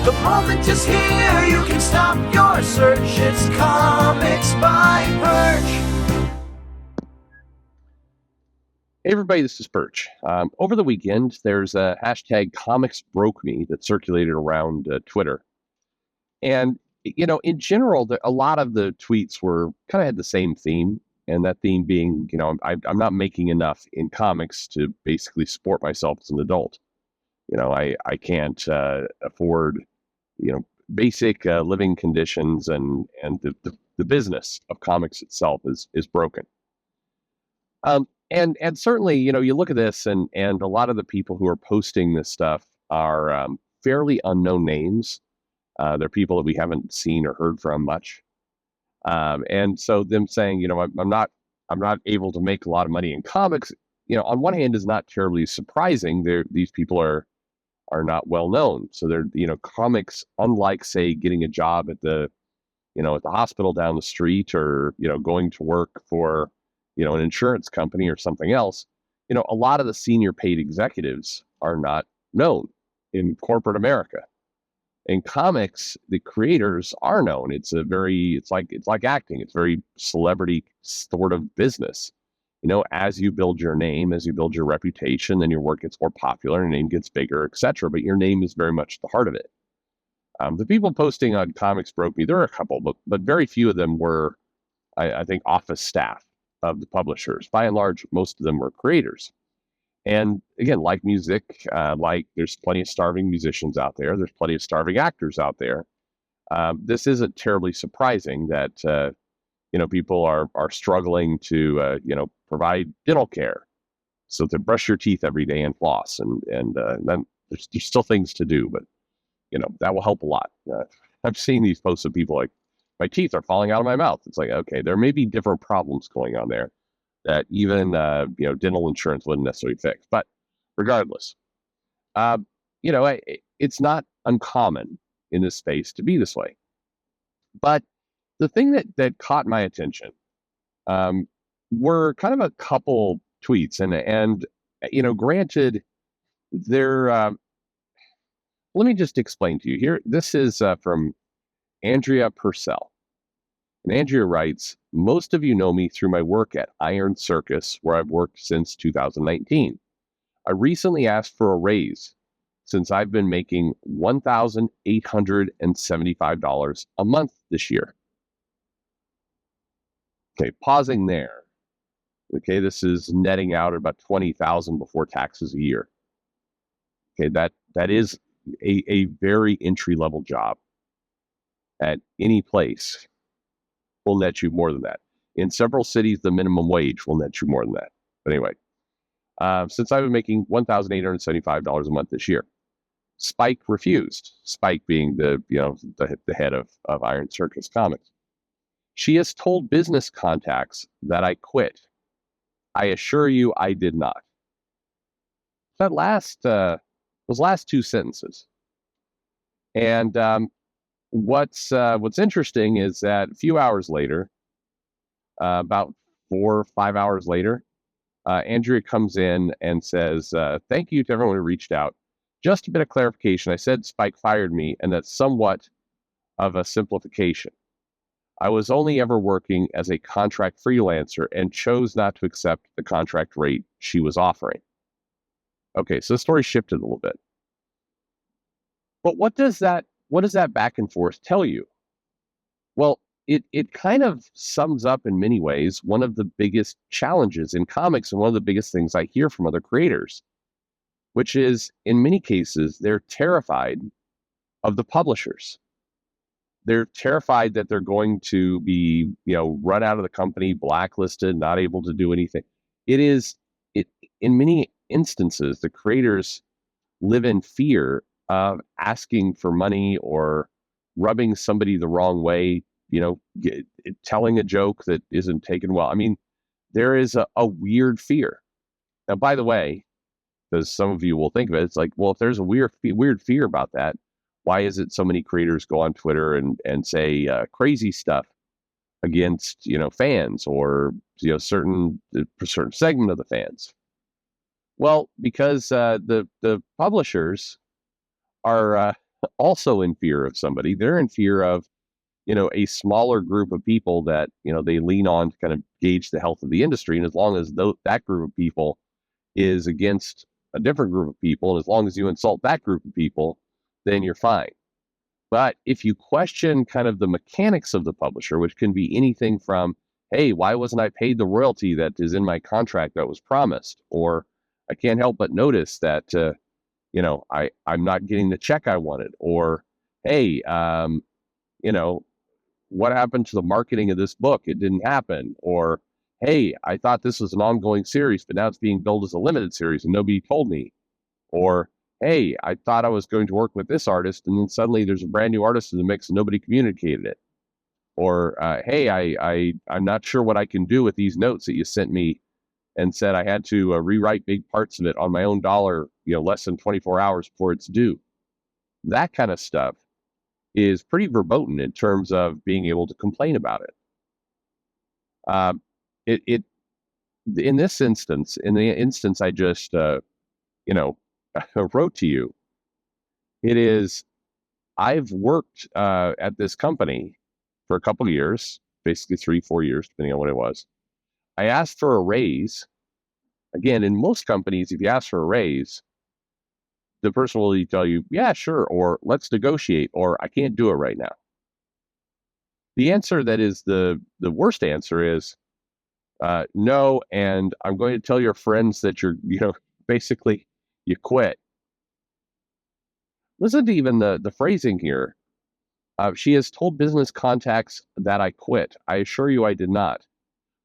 The moment is here, you can stop your search. It's Comics by Perch. Hey everybody, this is Perch. Over the weekend, there's a hashtag Comics Broke Me that circulated around Twitter. And, in general, a lot of the tweets were kind of had the same theme. And that theme being, I'm not making enough in comics to basically support myself as an adult. I can't afford, basic living conditions, and the business of comics itself is broken. And certainly, you look at this, and a lot of the people who are posting this stuff are fairly unknown names. They're people that we haven't seen or heard from much. And so them saying, I'm not able to make a lot of money in comics, on one hand is not terribly surprising. These people are not well known. So they're, comics, unlike say getting a job at the hospital down the street, or, going to work for, an insurance company or something else, a lot of the senior paid executives are not known in corporate America. In comics, the creators are known. It's like acting. It's very celebrity sort of business. As you build your name, as you build your reputation, then your work gets more popular, your name gets bigger, etc. But your name is very much the heart of it. The people posting on Comics Broke Me, there are a couple, but very few of them were, I think, office staff of the publishers. By and large, most of them were creators. And again, like music, like there's plenty of starving musicians out there. There's plenty of starving actors out there. This isn't terribly surprising that, people are struggling to, provide dental care, so to brush your teeth every day and floss. And then there's still things to do, but, that will help a lot. I've seen these posts of people like, my teeth are falling out of my mouth. It's like, okay, there may be different problems going on there that even dental insurance wouldn't necessarily fix. But regardless, it's not uncommon in this space to be this way. But the thing that caught my attention were kind of a couple tweets, and granted, they're. Let me just explain to you here. This is from Andrea Purcell. And Andrea writes, most of you know me through my work at Iron Circus, where I've worked since 2019. I recently asked for a raise since I've been making $1,875 a month this year. Okay, pausing there. Okay, this is netting out at about $20,000 before taxes a year. Okay, that is a very entry-level job at any place. Will net you more than that. In several cities, the minimum wage will net you more than that. But anyway, since I've been making $1,875 a month this year, Spike refused. Spike being the head of Iron Circus Comics. She has told business contacts that I quit. I assure you, I did not. Those last two sentences, and what's interesting is that a few hours later, about 4 or 5 hours later, Andrea comes in and says, thank you to everyone who reached out. Just a bit of clarification. I said Spike fired me, and that's somewhat of a simplification. I was only ever working as a contract freelancer and chose not to accept the contract rate she was offering. Okay, so the story shifted a little bit. But what does that back and forth tell you? Well, it kind of sums up in many ways one of the biggest challenges in comics, and one of the biggest things I hear from other creators, which is, in many cases, they're terrified of the publishers. They're terrified that they're going to be, run out of the company, blacklisted, not able to do anything. In many instances, the creators live in fear of asking for money or rubbing somebody the wrong way, telling a joke that isn't taken well. I mean, there is a weird fear. Now, by the way, because some of you will think of it, it's like, well, if there's a weird fear about that, why is it so many creators go on Twitter and say crazy stuff against, fans, or, certain segment of the fans? Well, because the publishers are also in fear of somebody. They're in fear of, a smaller group of people that, they lean on to kind of gauge the health of the industry. And as long as that group of people is against a different group of people, and as long as you insult that group of people, then you're fine. But if you question kind of the mechanics of the publisher, which can be anything from, hey, why wasn't I paid the royalty that is in my contract that was promised? Or I can't help but notice that, I'm not getting the check I wanted. Or, hey, you know, what happened to the marketing of this book? It didn't happen. Or, hey, I thought this was an ongoing series, but now it's being billed as a limited series and nobody told me. Or, hey, I thought I was going to work with this artist, and then suddenly there's a brand new artist in the mix and nobody communicated it. Or, hey, I'm not sure what I can do with these notes that you sent me and said I had to rewrite big parts of it on my own dollar, less than 24 hours before it's due. That kind of stuff is pretty verboten in terms of being able to complain about it. It in this instance, in the instance I just wrote to you, it is I've worked at this company for a couple of years, basically 3-4 years, depending on what it was. I asked for a raise. Again, in most companies, if you ask for a raise, the person will tell you, yeah, sure, or let's negotiate, or I can't do it right now. The answer that is the worst answer is no, and I'm going to tell your friends that you're, basically you quit. Listen to even the phrasing here. She has told business contacts that I quit. I assure you I did not.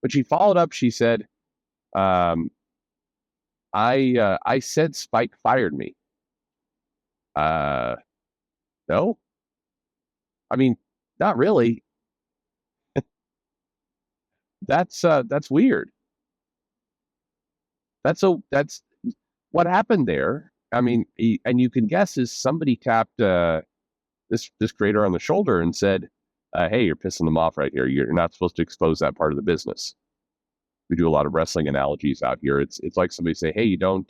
But she followed up, she said, I said Spike fired me. No? I mean, not really. That's weird. That's what happened there. I mean, and you can guess is somebody tapped this creator on the shoulder and said, "Hey, you're pissing them off right here. You're not supposed to expose that part of the business." We do a lot of wrestling analogies out here. It's like somebody say, "Hey, you don't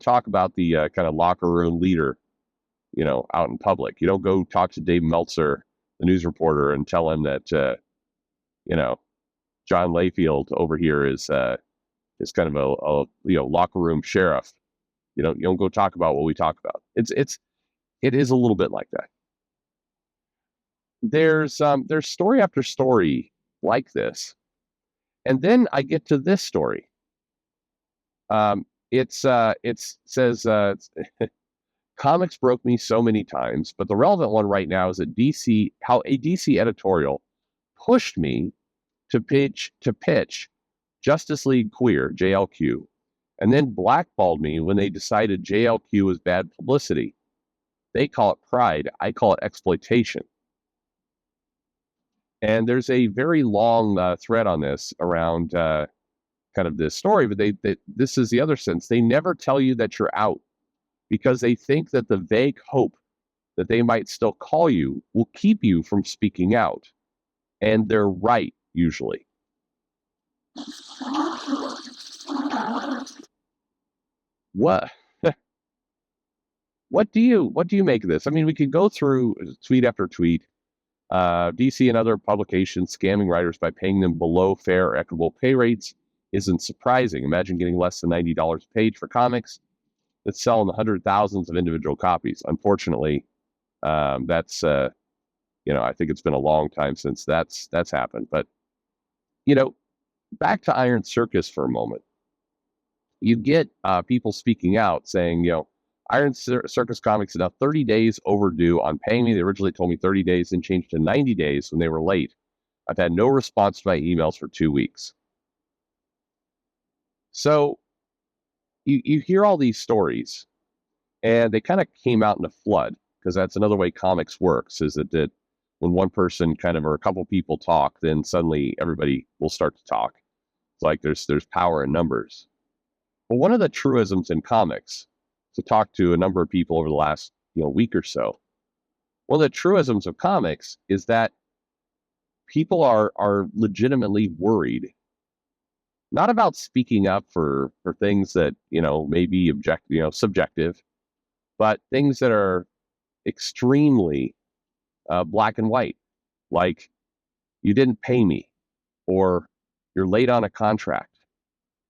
talk about the kind of locker room leader, out in public. You don't go talk to Dave Meltzer, the news reporter, and tell him that John Layfield over here is kind of a locker room sheriff. You don't go talk about what we talk about." It is a little bit like that. There's story after story like this, and then I get to this story. It says comics broke me so many times, but the relevant one right now is how a DC editorial pushed me to pitch Justice League Queer, JLQ, and then blackballed me when they decided JLQ was bad publicity. They call it pride. I call it exploitation. And there's a very long thread on this around kind of this story, but this is the other sense. They never tell you that you're out because they think that the vague hope that they might still call you will keep you from speaking out. And they're right, usually. What what do you make of this? I mean, we could go through tweet after tweet. DC and other publications scamming writers by paying them below fair or equitable pay rates isn't surprising. Imagine getting less than $90 a page for comics that sell in the hundred thousands of individual copies. Unfortunately, that's I think it's been a long time since that's happened. But back to Iron Circus for a moment. You get people speaking out saying, Iron Circus Comics is now 30 days overdue on paying me. They originally told me 30 days and changed to 90 days when they were late. I've had no response to my emails for 2 weeks. So you hear all these stories, and they kind of came out in a flood, because that's another way comics works, is that when one person kind of or a couple people talk, then suddenly everybody will start to talk. It's like there's power in numbers. But one of the truisms in comics, to talk to a number of people over the last week or so, one of the truisms of comics is that people are legitimately worried, not about speaking up for things that may be subjective, but things that are extremely black and white, like you didn't pay me, or you're late on a contract,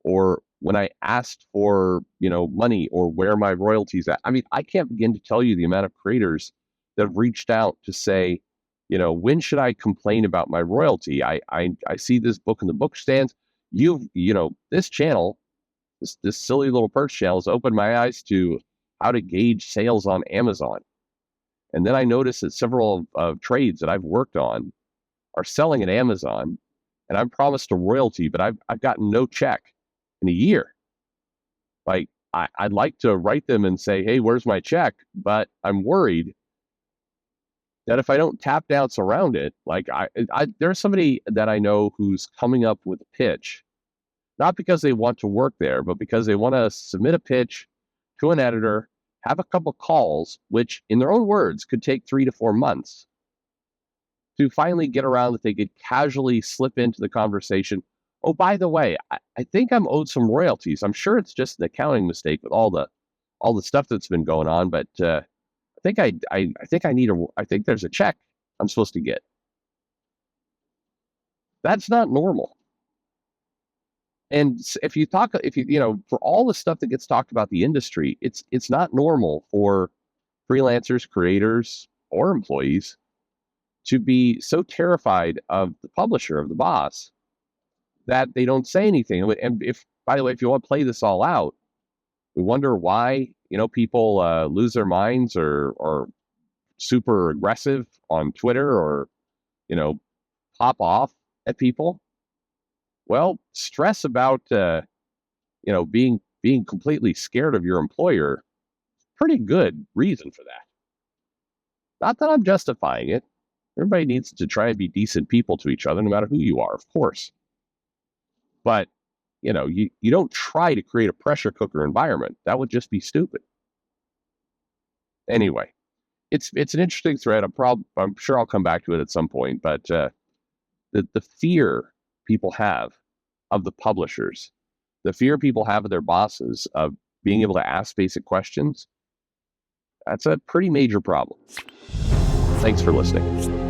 or when I asked for, money, or where my royalties at. I mean, I can't begin to tell you the amount of creators that have reached out to say, when should I complain about my royalty? I see this book in the book stands. This channel, this silly little Perch channel has opened my eyes to how to gauge sales on Amazon. And then I noticed that several of trades that I've worked on are selling at Amazon, and I'm promised a royalty, but I've gotten no check in a year. Like, I'd like to write them and say, hey, where's my check? But I'm worried that if I don't tap dance around it, like there's somebody that I know who's coming up with a pitch, not because they want to work there, but because they want to submit a pitch to an editor, have a couple calls, which in their own words could take 3 to 4 months to finally get around that they could casually slip into the conversation. Oh, by the way, I think I'm owed some royalties. I'm sure it's just an accounting mistake with all the stuff that's been going on, but I think I think there's a check I'm supposed to get. That's not normal. And if you for all the stuff that gets talked about the industry, it's not normal for freelancers, creators, or employees to be so terrified of the publisher, of the boss, that they don't say anything. And by the way, if you want to play this all out, we wonder why, people lose their minds or super aggressive on Twitter, or, pop off at people. Well, stress about, being completely scared of your employer, pretty good reason for that. Not that I'm justifying it. Everybody needs to try and be decent people to each other, no matter who you are, of course. But, you don't try to create a pressure cooker environment. That would just be stupid. Anyway, it's an interesting thread. I'm sure I'll come back to it at some point. But the fear people have of the publishers, the fear people have of their bosses, of being able to ask basic questions, that's a pretty major problem. Thanks for listening.